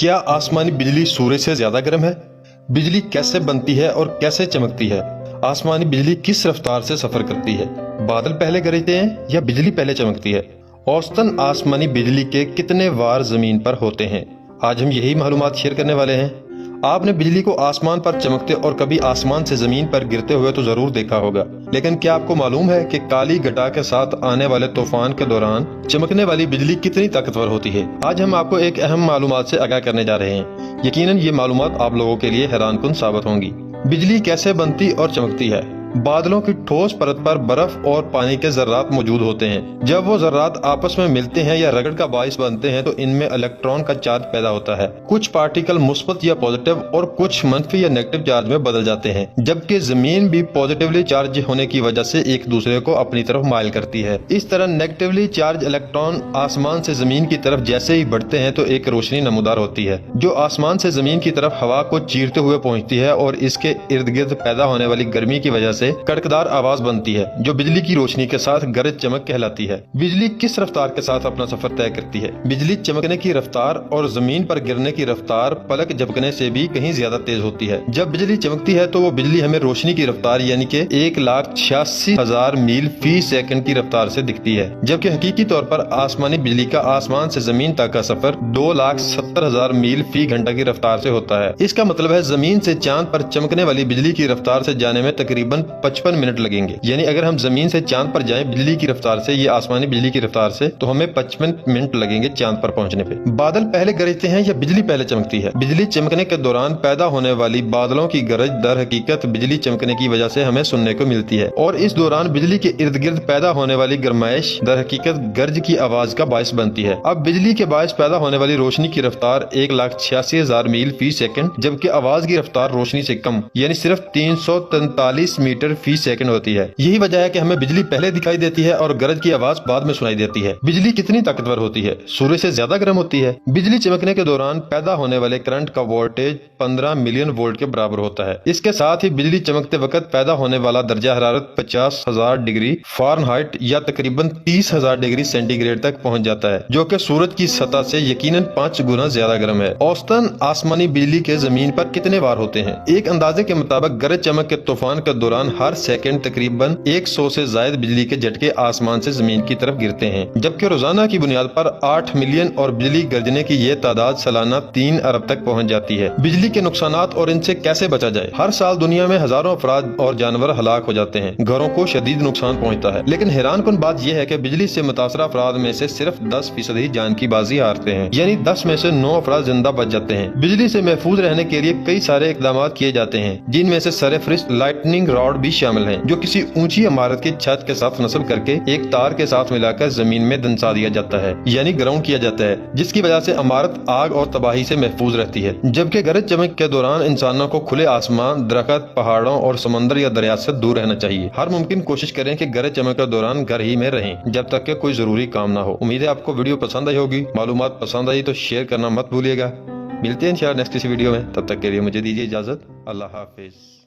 क्या आसमानी बिजली सूरज से ज्यादा गर्म है? बिजली कैसे बनती है और कैसे चमकती है? आसमानी बिजली किस रफ्तार से सफर करती है? बादल पहले गरजते हैं या बिजली पहले चमकती है? औसतन आसमानी बिजली के कितने वार जमीन पर होते हैं? आज हम यही मालूमात शेयर करने वाले हैं। आपने बिजली को आसमान पर चमकते और कभी आसमान से जमीन पर गिरते हुए तो जरूर देखा होगा, लेकिन क्या आपको मालूम है कि काली घटा के साथ आने वाले तूफान के दौरान चमकने वाली बिजली कितनी ताकतवर होती है? आज हम आपको एक अहम मालूमात से आगाह करने जा रहे हैं। यकीनन ये मालूमात आप लोगों के लिए हैरानकुन साबित होंगी। बिजली कैसे बनती और चमकती है? बादलों की ठोस परत पर बर्फ और पानी के जर्रात मौजूद होते हैं। जब वो जर्रात आपस में मिलते हैं या रगड़ का बाइस बनते हैं तो इनमें इलेक्ट्रॉन का चार्ज पैदा होता है। कुछ पार्टिकल मुस्बत या पॉजिटिव और कुछ मंफी या नेगेटिव चार्ज में बदल जाते हैं, जबकि जमीन भी पॉजिटिवली चार्ज होने की वजह से एक दूसरे को अपनी तरफ माइल करती है। इस तरह नेगेटिवली चार्ज इलेक्ट्रॉन आसमान से जमीन की तरफ जैसे ही बढ़ते हैं तो एक रोशनी नमूदार होती है, जो आसमान से जमीन की तरफ हवा को चीरते हुए पहुंचती है और इसके इर्द गिर्द पैदा होने वाली गर्मी की वजह से कड़कदार आवाज बनती है, जो बिजली की रोशनी के साथ गरज चमक कहलाती है। बिजली किस रफ्तार के साथ अपना सफर तय करती है? बिजली चमकने की रफ्तार और जमीन पर गिरने की रफ्तार पलक झपकने से भी कहीं ज्यादा तेज होती है। जब बिजली चमकती है तो वो बिजली हमें रोशनी की रफ्तार यानी कि 1,86,000 मील फी सेकंड की रफ्तार से दिखती है, जबकि हकीकी तौर पर आसमानी बिजली का आसमान से जमीन तक का सफर 2,70,000 मील फी घंटा की रफ्तार से होता है। इसका मतलब है जमीन से चांद पर चमकने वाली बिजली की रफ्तार से जाने में तकरीबन 55 मिनट लगेंगे। यानी अगर हम जमीन से चांद पर जाएं बिजली की रफ्तार से, ये आसमानी बिजली की रफ्तार से, तो हमें 55 मिनट लगेंगे चांद पर पहुंचने पे। बादल पहले गरजते हैं या बिजली पहले चमकती है? बिजली चमकने के दौरान पैदा होने वाली बादलों की गरज दर हकीकत बिजली चमकने की वजह से हमें सुनने को मिलती है, और इस दौरान बिजली के इर्द गिर्द पैदा होने वाली गर्माइश दर हकीकत गर्ज की आवाज का बायस बनती है। अब बिजली के बायस पैदा होने वाली रोशनी की रफ्तार 1,86,000 मील फी सेकंड, जबकि आवाज की रफ्तार रोशनी से कम यानी सिर्फ 343 मीटर फी सेकंड होती है। यही वजह है कि हमें बिजली पहले दिखाई देती है और गरज की आवाज बाद में सुनाई देती है। बिजली कितनी ताकतवर होती है? सूरज से ज्यादा गर्म होती है। बिजली चमकने के दौरान पैदा होने वाले करंट का वोल्टेज 15 मिलियन वोल्ट के बराबर होता है। इसके साथ ही बिजली चमकते वक्त पैदा होने वाला दर्जा हरारत 50,000 डिग्री फ़ारेनहाइट या तकरीबन 30,000 डिग्री सेंटीग्रेड तक पहुंच जाता है, जो कि सूरज की सतह से यकीनन 5 गुना ज्यादा गर्म है। औसतन आसमानी बिजली के जमीन पर कितने वार होते हैं? एक अंदाजे के मुताबिक गरज चमक के तूफान के दौरान हर सेकंड तकरीबन 100 से ज्यादा बिजली के झटके आसमान से जमीन की तरफ गिरते हैं, जबकि रोजाना की बुनियाद पर 8 मिलियन और बिजली गरजने की ये तादाद सालाना 3 अरब तक पहुंच जाती है। बिजली के नुकसानात और इनसे कैसे बचा जाए? हर साल दुनिया में हजारों अफराद और जानवर हलाक हो जाते हैं, घरों को शदीद नुकसान पहुंचता है, लेकिन हैरानकुन बात यह है कि बिजली से मुतासरा अफराद में से सिर्फ 10% ही जान की बाजी हारते हैं, यानी 10 में से 9 अफराद जिंदा बच जाते हैं। बिजली से महफूज रहने के लिए कई सारे इकदाम किए जाते हैं, जिनमें से सरफरिस्त लाइटनिंग रॉड भी शामिल है, जो किसी ऊंची इमारत की छत के साथ नस्ब करके एक तार के साथ मिलाकर जमीन में दंसा दिया जाता है, यानी ग्राउंड किया जाता है, जिसकी वजह से इमारत आग और तबाही से महफूज रहती है। जबकि गरज चमक के दौरान इंसानों को खुले आसमान, दरख्त, पहाड़ों और समंदर या दरिया से दूर रहना चाहिए। हर मुमकिन कोशिश करें कि गरज चमक के दौरान घर ही में रहें जब तक कि कोई जरूरी काम ना हो। उम्मीद है आपको वीडियो पसंद आई होगी। मालूमात पसंद आई तो शेयर करना मत भूलिएगा। मिलते हैं इंशाअल्लाह नेक्स्ट किसी वीडियो में, तब तक के लिए मुझे दीजिए इजाजत। अल्लाह हाफिज।